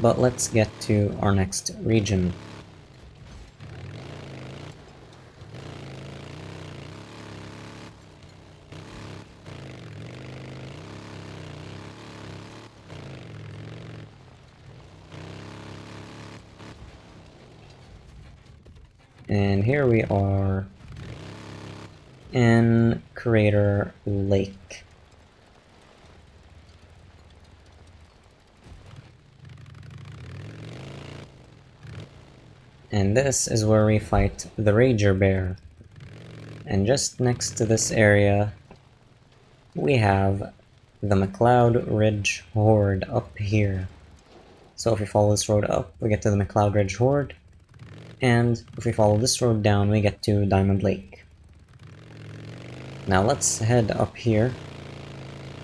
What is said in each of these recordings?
But let's get to our next region. And here we are in Crater Lake. And this is where we fight the Rager Bear. And just next to this area, we have the McCloud Ridge Horde up here. So if we follow this road up, we get to the McCloud Ridge Horde. And if we follow this road down, we get to Diamond Lake. Now let's head up here,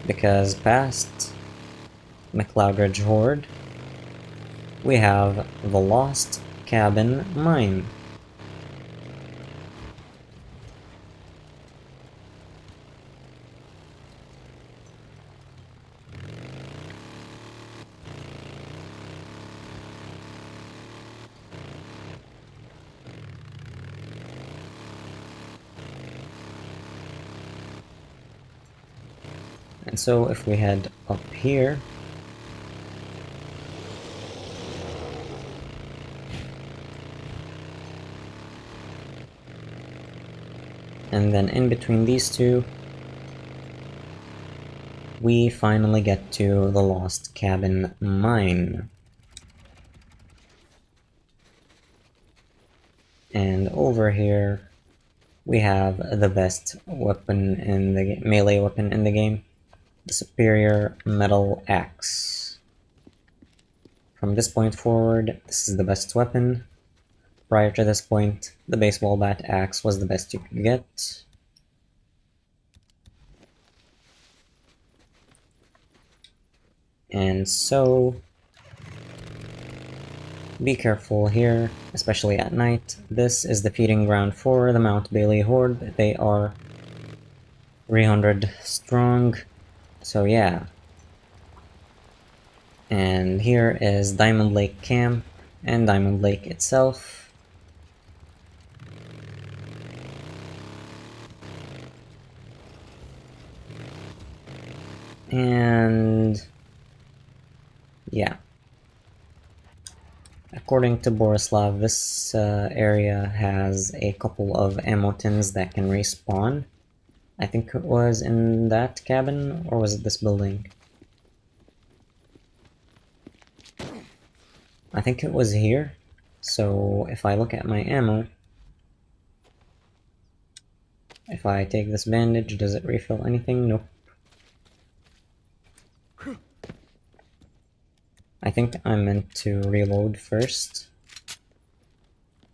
because past McCloud Ridge Horde, we have the Lost Cabin Mine. And so if we head up here, and then in between these two, we finally get to the Lost Cabin Mine. And over here, we have the best weapon in the melee weapon in the game, the Superior Metal Axe. From this point forward, this is the best weapon. Prior to this point, the baseball bat axe was the best you could get. And so, be careful here, especially at night. This is the feeding ground for the Mount Bailey Horde. They are 300 strong, so yeah. And here is Diamond Lake Camp and Diamond Lake itself. And yeah. According to Borislav, this area has a couple of ammo tins that can respawn. I think it was in that cabin, or was it this building? I think it was here. So if I look at my ammo, if I take this bandage, does it refill anything? Nope. I think I'm meant to reload first.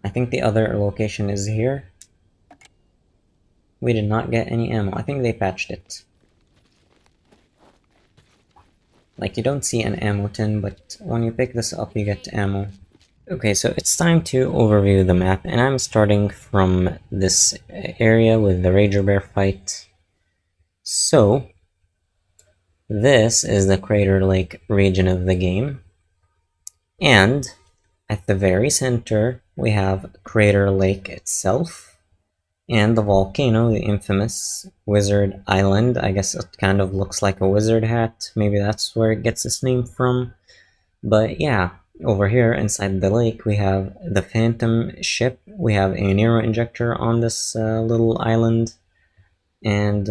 I think the other location is here. We did not get any ammo. I think they patched it. Like, you don't see an ammo tin, but when you pick this up, you get ammo. Okay, so it's time to overview the map, and I'm starting from this area with the Rager Bear fight. So, this is the Crater Lake region of the game, and at the very center we have Crater Lake itself, and the volcano, the infamous Wizard Island. I guess it kind of looks like a wizard hat, maybe that's where it gets its name from, but yeah. Over here inside the lake we have the Phantom ship, we have a Nero injector on this little island, and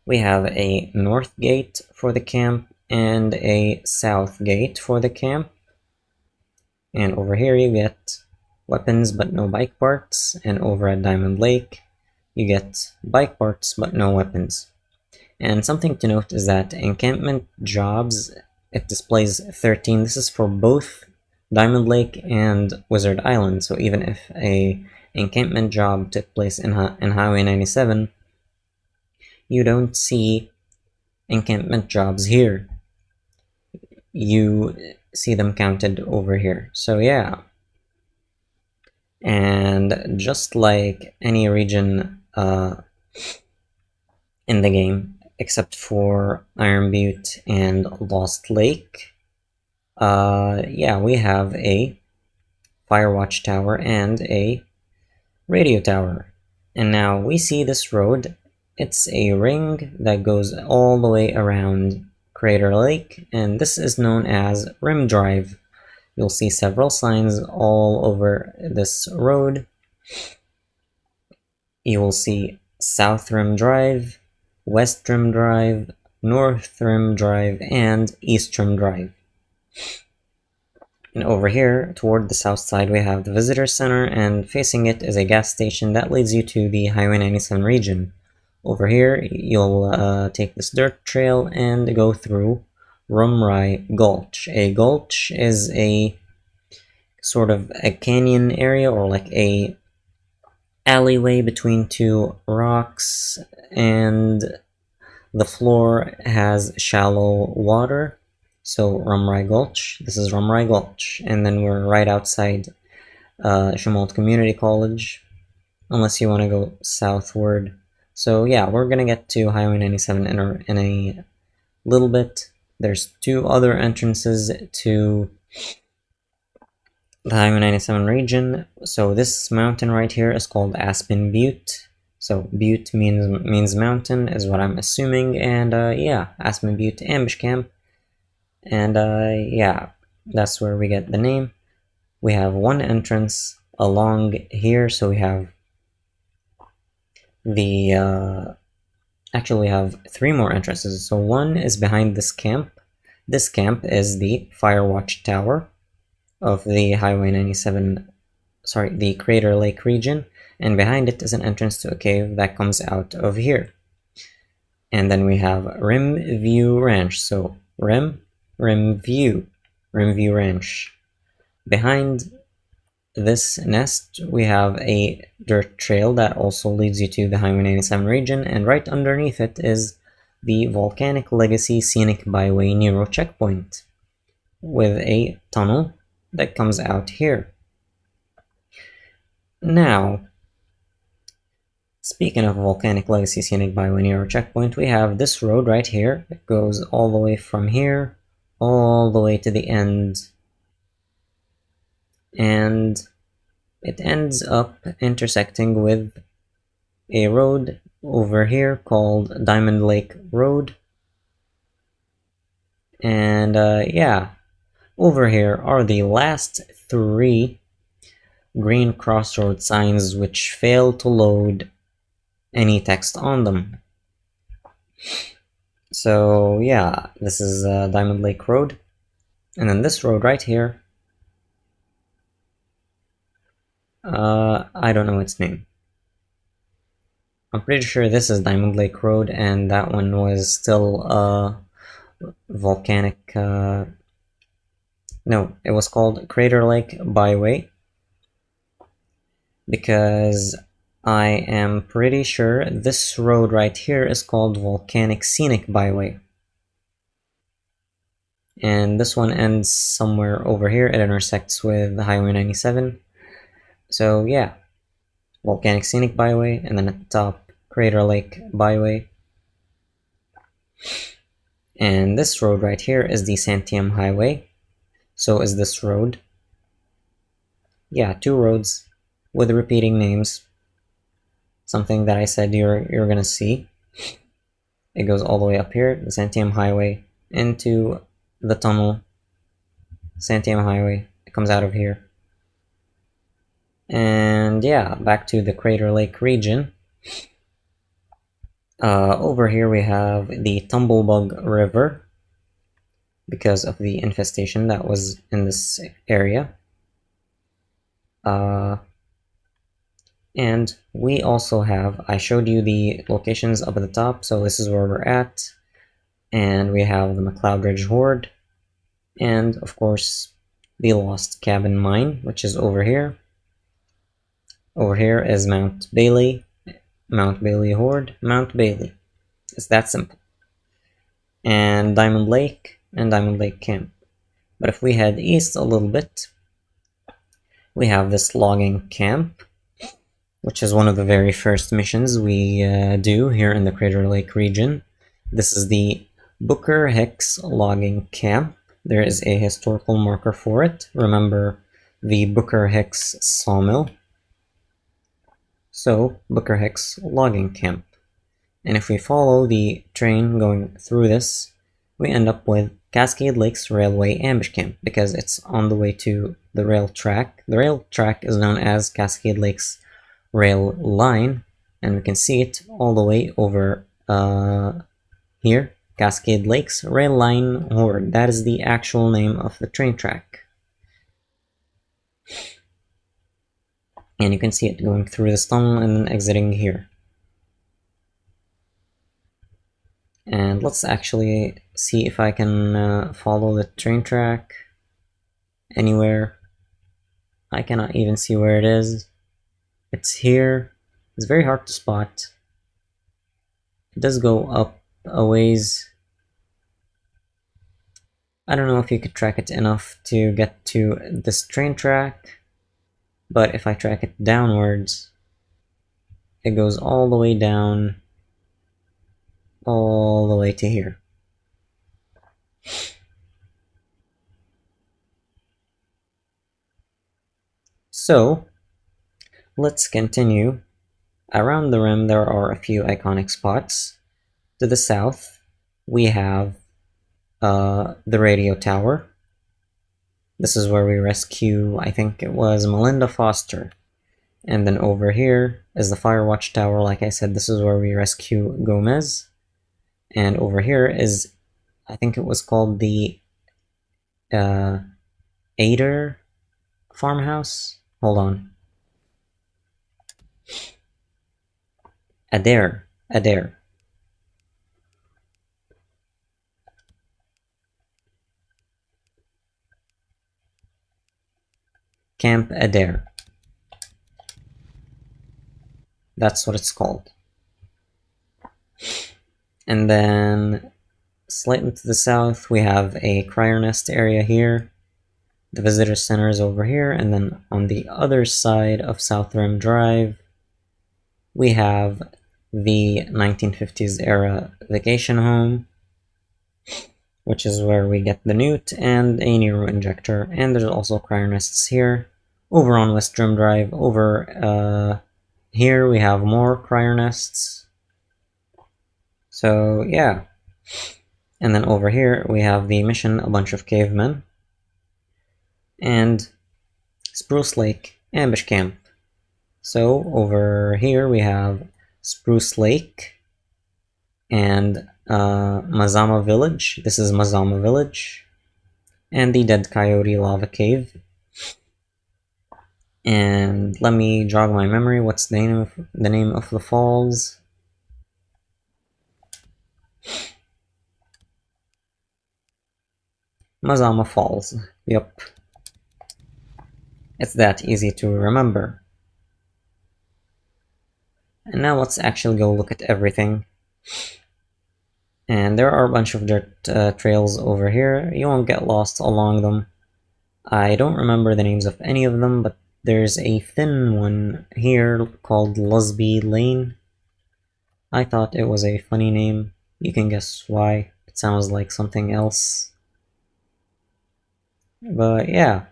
we have a north gate for the camp and a south gate for the camp. And over here you get weapons but no bike parts, and over at Diamond Lake you get bike parts but no weapons. And something to note is that encampment jobs, it displays 13. This is for both Diamond Lake and Wizard Island, so even if a encampment job took place in Highway 97, you don't see encampment jobs here. You see them counted over here. So yeah. And just like any region in the game, except for Iron Butte and Lost Lake, Yeah, we have a Firewatch Tower and a radio tower. And now we see this road. It's a ring that goes all the way around Crater Lake, and this is known as Rim Drive. You'll see several signs all over this road. You will see South Rim Drive, West Rim Drive, North Rim Drive, and East Rim Drive. And over here, toward the south side, we have the Visitor Center, and facing it is a gas station that leads you to the Highway 97 region. Over here, you'll take this dirt trail and go through Rumrai Gulch. A gulch is a sort of a canyon area, or like a alleyway between two rocks, and the floor has shallow water. So Rumrai Gulch, this is Rumrai Gulch, and then we're right outside Shumalt Community College, unless you want to go southward. So yeah, we're gonna get to Highway 97 in a little bit. There's two other entrances to the Highway 97 region. So this mountain right here is called Aspen Butte. So Butte means mountain is what I'm assuming, and yeah, Aspen Butte Ambush Camp. And yeah, that's where we get the name. We have one entrance along here, so we have the actually we have three more entrances. So one is behind this camp. This camp is the Firewatch Tower of the Highway 97, sorry, the Crater Lake region, and behind it is an entrance to a cave that comes out of here. And then we have Rim View Ranch. So Rim View Ranch. Behind this nest, we have a dirt trail that also leads you to the Highway 97 region, and right underneath it is the Volcanic Legacy Scenic Byway Nero checkpoint with a tunnel that comes out here. Now, speaking of Volcanic Legacy Scenic Byway Nero checkpoint, we have this road right here. It goes all the way from here all the way to the end, and it ends up intersecting with a road over here called Diamond Lake Road. And yeah, over here are the last three green crossroad signs which fail to load any text on them. So yeah, this is Diamond Lake Road, and then this road right here, I don't know its name. I'm pretty sure this is Diamond Lake Road, and that one was still volcanic, no, it was called Crater Lake Byway, because I am pretty sure this road right here is called Volcanic Scenic Byway. And this one ends somewhere over here. It intersects with Highway 97. So yeah, Volcanic Scenic Byway, and then at the top, Crater Lake Byway. And this road right here is the Santiam Highway. So is this road. Yeah, two roads with repeating names. Something that I said you're gonna see. It goes all the way up here, the Santiam Highway, into the tunnel. Santiam Highway, it comes out of here. And yeah, back to the Crater Lake region. Over here we have the Tumblebug River, because of the infestation that was in this area. And we also have, I showed you the locations up at the top, so this is where we're at. And we have the McLeod Ridge Horde, and of course the Lost Cabin Mine, which is over here. Over here is Mount Bailey Horde, Mount Bailey. It's that simple. And Diamond Lake and Diamond Lake Camp. But if we head east a little bit, we have this logging camp, which is one of the very first missions we do here in the Crater Lake region. This is the Booker Hicks Logging Camp. there is a historical marker for it. Remember the Booker Hicks sawmill. So, Booker Hicks logging camp. And if we follow the train going through this, we end up with Cascade Lakes Railway Ambush Camp because it's on the way to the rail track. The rail track is known as Cascade Lakes Rail Line, and we can see it all the way over here. Cascade Lakes Rail Line Horde. That is the actual name of the train track. And you can see it going through this tunnel and then exiting here. And let's actually see if I can follow the train track anywhere. I cannot even see where it is. It's here. It's very hard to spot. It does go up a ways. I don't know if you could track it enough to get to this train track, but if I track it downwards, it goes all the way down, all the way to here. So, let's continue. Around the rim there are a few iconic spots. To the south, we have the radio tower. This is where we rescue, I think it was Melinda Foster. And then over here is the Firewatch Tower. Like I said, this is where we rescue Gomez. And over here is, I think it was called the Adair farmhouse. Hold on. Adair. Camp Adair. That's what it's called. And then slightly to the south, we have a Crier Nest area here. The visitor center is over here, and then on the other side of South Rim Drive, we have the 1950s era vacation home, which is where we get the Newt and a Nero injector, and there's also Crier Nests here. Over on West Rim Drive, over here we have more Crier Nests. So yeah. And then over here we have the mission A Bunch of Cavemen. And Spruce Lake Ambush Camp. So over here we have Spruce Lake and Mazama Village. This is Mazama Village. And the Dead Coyote Lava Cave. And let me jog my memory. What's the name of the falls? Mazama Falls. Yep. It's that easy to remember. And now let's actually go look at everything. And there are a bunch of dirt trails over here. You won't get lost along them. I don't remember the names of any of them, but there's a thin one here called Lusby Lane. I thought it was a funny name. You can guess why. It sounds like something else. But yeah.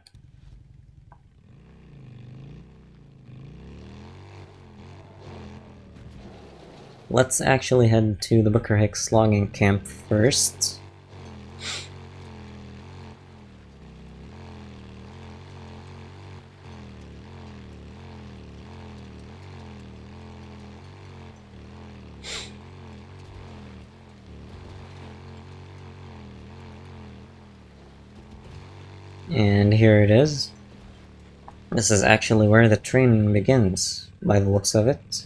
Let's actually head to the Booker Hicks logging camp first. And here it is. This is actually where the train begins, by the looks of it.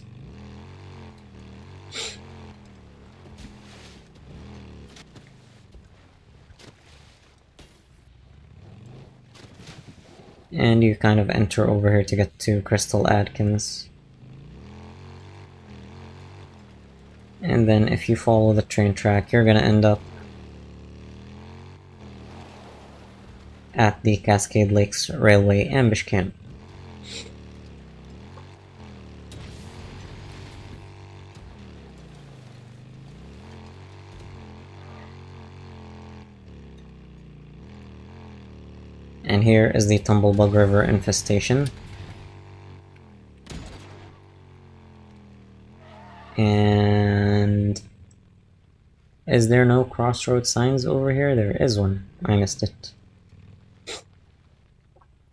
And you kind of enter over here to get to Crystal Adkins. And then if you follow the train track, you're gonna end up at the Cascade Lakes Railway Ambush Camp. And here is the Tumblebug River infestation. And is there no crossroad signs over here? There is one. I missed it.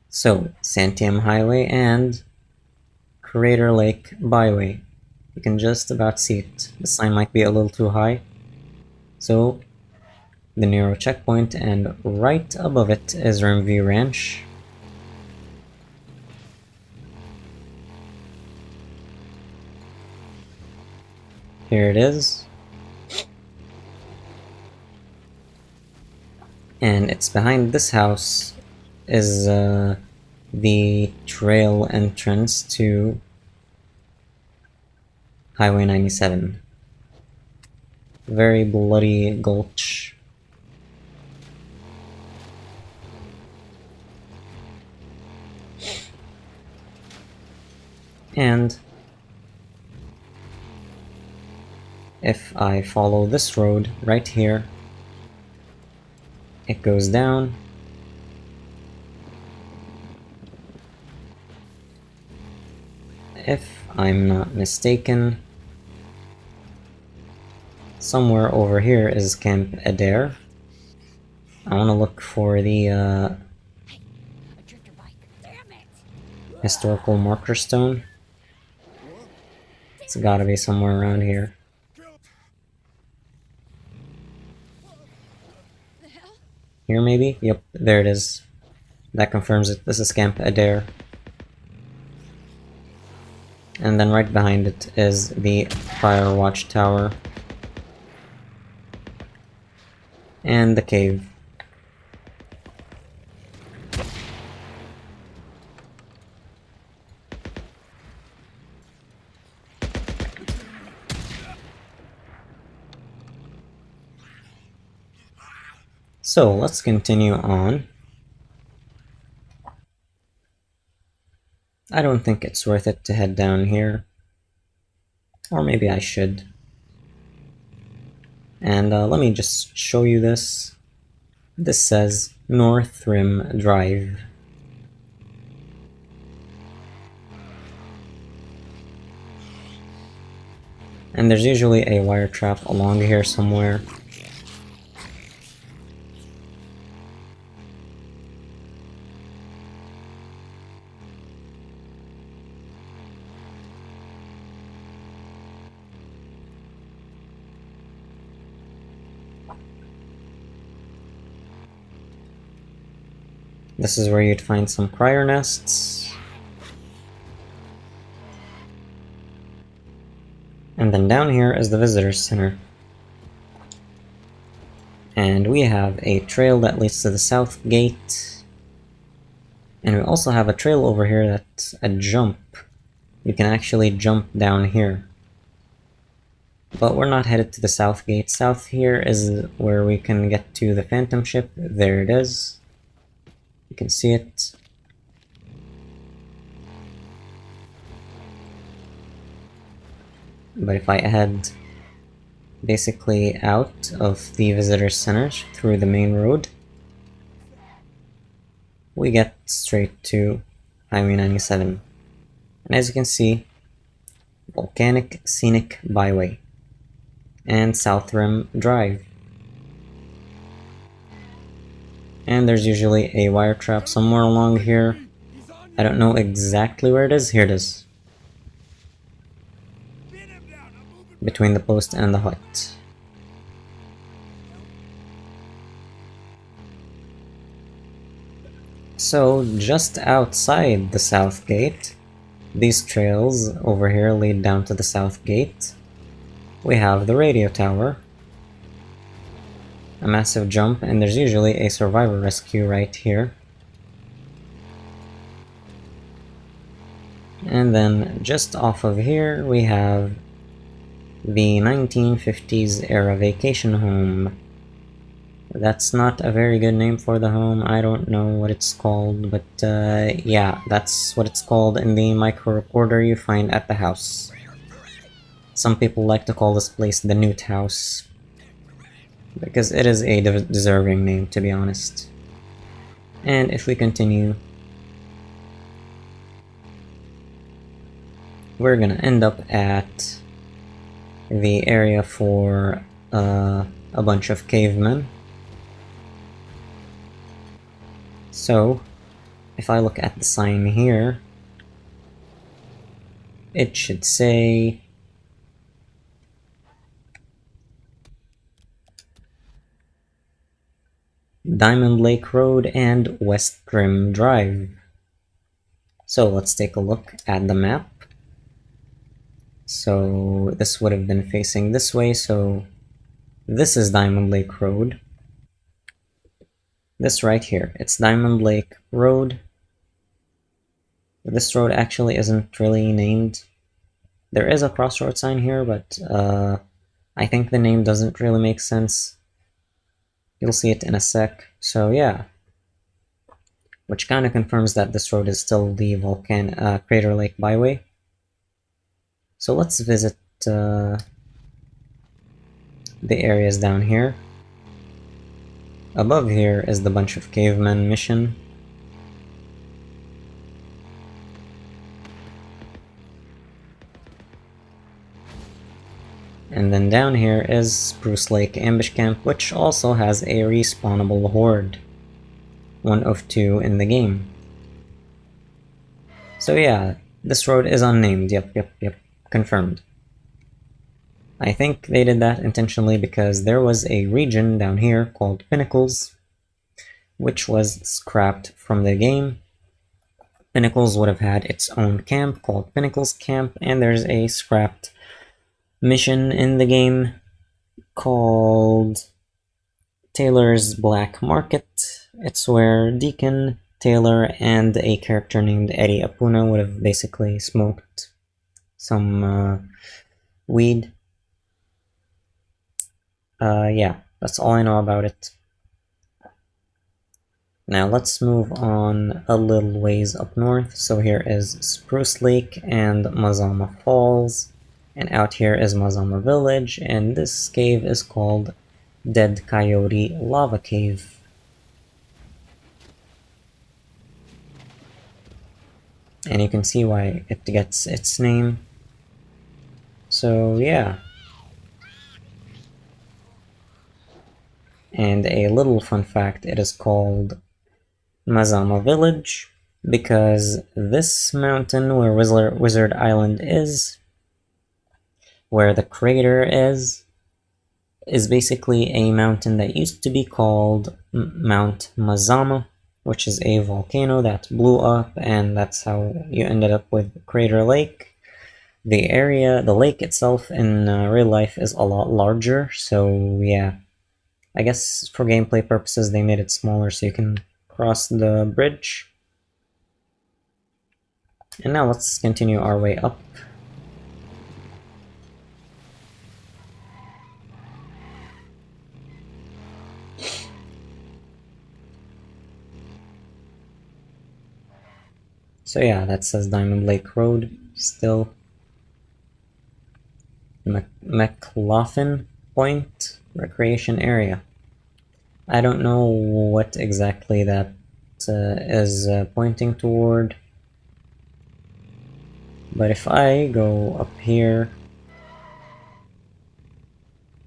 So, Santiam Highway and Crater Lake Byway. You can just about see it. The sign might be a little too high. So, the Nero checkpoint, and right above it is Rimview Ranch. Here it is. And it's behind this house is the trail entrance to Highway 97. Very bloody gulch. And if I follow this road right here, it goes down. If I'm not mistaken, somewhere over here is Camp Adair. I want to look for the historical marker stone. It's gotta be somewhere around here. Here maybe? Yep, there it is. That confirms it. This is Camp Adair. And then right behind it is the Fire Watchtower. And the cave. So let's continue on. I don't think it's worth it to head down here. Or maybe I should. And let me just show you this. This says North Rim Drive. And there's usually a wire trap along here somewhere. This is where you'd find some crier nests. And then down here is the Visitor Center. And we have a trail that leads to the south gate. And we also have a trail over here that's a jump. You can actually jump down here. But we're not headed to the south gate. South here is where we can get to the Phantom Ship. There it is. You can see it. But if I head basically out of the Visitor Center through the main road, we get straight to Highway 97. And as you can see, Volcanic Scenic Byway and South Rim Drive. And there's usually a wire trap somewhere along here. I don't know exactly where it is. Here it is. Between the post and the hut. So, just outside the south gate, these trails over here lead down to the south gate. We have the radio tower. A massive jump, and there's usually a survivor rescue right here. And then just off of here we have the 1950s era vacation home. That's not a very good name for the home. I don't know what it's called, but yeah, that's what it's called in the micro recorder you find at the house. Some people like to call this place the Newt House, because it is a deserving name, to be honest. And if we continue, we're gonna end up at the area for a bunch of cavemen. So, if I look at the sign here, it should say Diamond Lake Road and West Rim Drive. So let's take a look at the map. So this would have been facing this way, so this is Diamond Lake Road. This right here, it's Diamond Lake Road. This road actually isn't really named. There is a crossroad sign here, but I think the name doesn't really make sense. You'll see it in a sec. So yeah, which kind of confirms that this road is still the Crater Lake Byway. So let's visit the areas down here. Above here is the Bunch of Cavemen mission. And then down here is Spruce Lake Ambush Camp, which also has a respawnable horde. One of 2 in the game. So yeah, this road is unnamed. Yep. Confirmed. I think they did that intentionally because there was a region down here called Pinnacles, which was scrapped from the game. Pinnacles would have had its own camp called Pinnacles Camp, and there's a scrapped mission in the game called Taylor's Black Market. It's where Deacon, Taylor, and a character named Eddie Apuna would have basically smoked some weed. Yeah, that's all I know about it. Now let's move on a little ways up north. So here is Spruce Lake and Mazama Falls. And out here is Mazama Village, and this cave is called Dead Coyote Lava Cave. And you can see why it gets its name. So yeah. And a little fun fact, it is called Mazama Village because this mountain where Wizard Island is, where the crater is basically a mountain that used to be called Mount Mazama, which is a volcano that blew up, and that's how you ended up with Crater Lake. The lake itself in real life is a lot larger, so yeah. I guess for gameplay purposes they made it smaller so you can cross the bridge. And now let's continue our way up. So yeah, that says Diamond Lake Road still. McLaughlin Point Recreation Area. I don't know what exactly that is pointing toward, but if I go up here,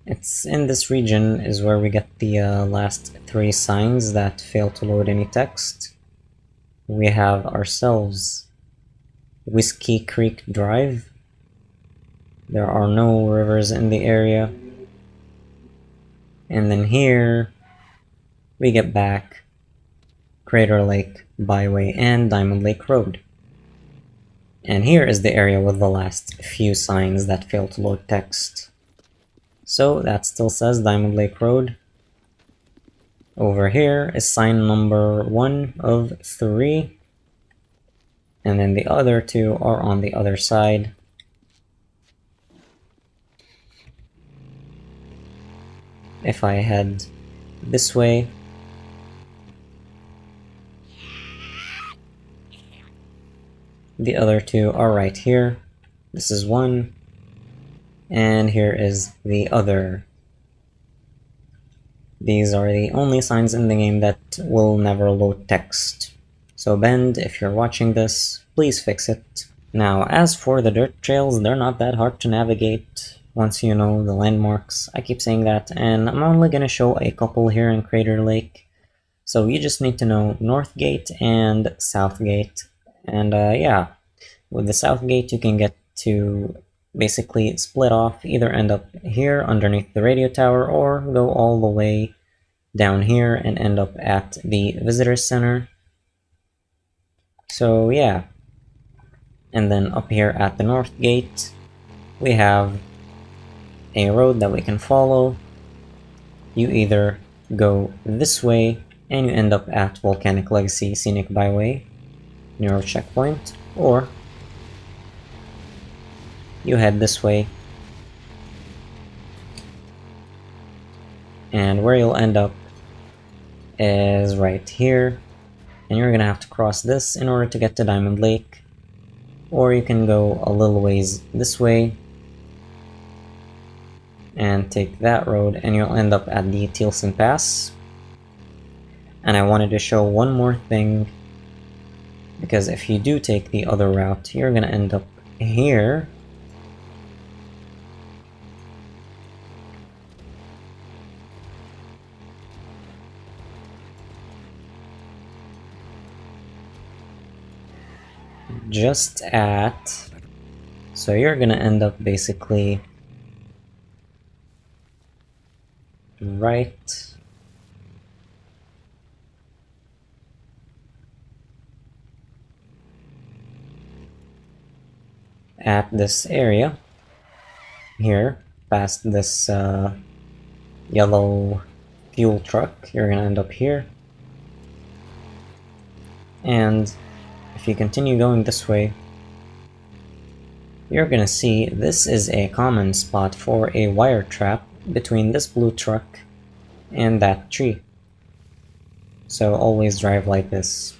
it's in this region is where we get the last 3 signs that fail to load any text. We have ourselves Whiskey Creek Drive. There are no rivers in the area. And then here we get back Crater Lake Byway and Diamond Lake Road. And here is the area with the last few signs that fail to load text. So that still says Diamond Lake Road. Over here is sign number 1 of 3. And then the other 2 are on the other side. If I head this way, the other 2 are right here. This is 1, and here is the other. These are the only signs in the game that will never load text. So Bend, if you're watching this, please fix it. Now, as for the dirt trails, they're not that hard to navigate once you know the landmarks. I keep saying that, and I'm only gonna show a couple here in Crater Lake. So you just need to know North Gate and South Gate. And yeah, with the South Gate you can get to basically split off, either end up here underneath the radio tower or go all the way down here and end up at the visitor center. So yeah, and then up here at the North Gate we have a road that we can follow. You either go this way and you end up at Volcanic Legacy Scenic Byway near a checkpoint, or you head this way and where you'll end up is right here, and you're gonna have to cross this in order to get to Diamond Lake, or you can go a little ways this way and take that road and you'll end up at the Thielsen Pass. And I wanted to show one more thing, because if you do take the other route you're gonna end up here. Just at, so you're gonna end up basically right at this area here, past this yellow fuel truck. You're gonna end up here, and if you continue going this way you're gonna see this is a common spot for a wire trap between this blue truck and that tree. So always drive like this.